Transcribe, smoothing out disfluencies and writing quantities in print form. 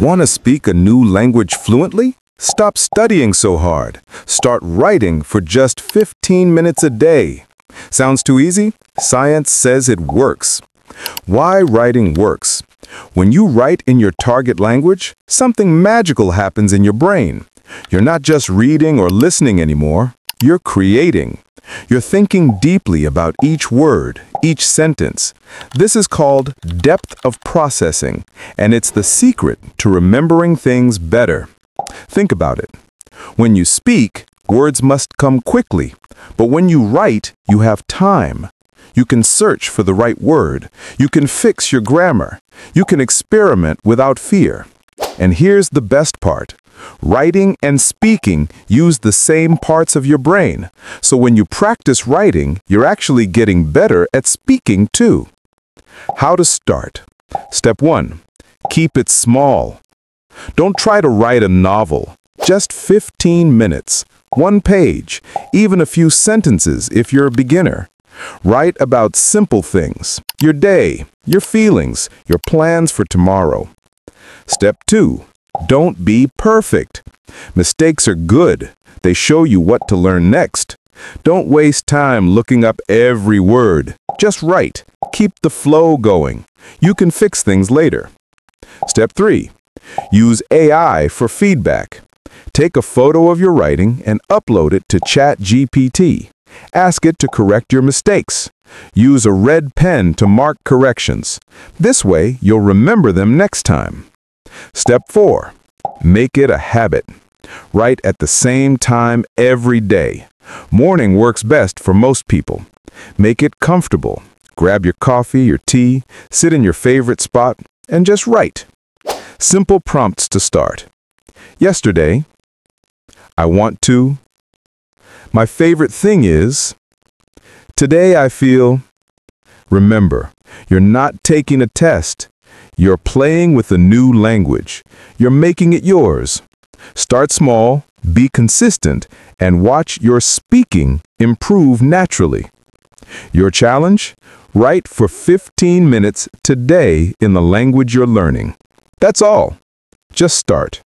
Want to speak a new language fluently? Stop studying so hard. Start writing for just 15 minutes a day. Sounds too easy? Science says it works. Why writing works? When you write in your target language, something magical happens in your brain. You're not just reading or listening anymore, you're creating. You're thinking deeply about each word, each sentence. This is called depth of processing, and it's the secret to remembering things better. Think about it. When you speak, words must come quickly, but when you write, you have time. You can search for the right word. You can fix your grammar. You can experiment without fear. And here's the best part. Writing and speaking use the same parts of your brain. So when you practice writing, you're actually getting better at speaking too. How to start? Step 1. Keep it small. Don't try to write a novel. Just 15 minutes, 1 page, even a few sentences if you're a beginner. Write about simple things, your day, your feelings, your plans for tomorrow. Step 2. Don't be perfect. Mistakes are good. They show you what to learn next. Don't waste time looking up every word. Just write. Keep the flow going. You can fix things later. Step 3. Use AI for feedback. Take a photo of your writing and upload it to ChatGPT. Ask it to correct your mistakes. Use a red pen to mark corrections. This way, you'll remember them next time. Step 4. Make it a habit. Write at the same time every day. Morning works best for most people. Make it comfortable. Grab your coffee, your tea, sit in your favorite spot, and just write. Simple prompts to start. Yesterday, I want to. My favorite thing is. Today I feel. Remember, you're not taking a test. You're playing with a new language. You're making it yours. Start small, be consistent, and watch your speaking improve naturally. Your challenge? Write for 15 minutes today in the language you're learning. That's all. Just start.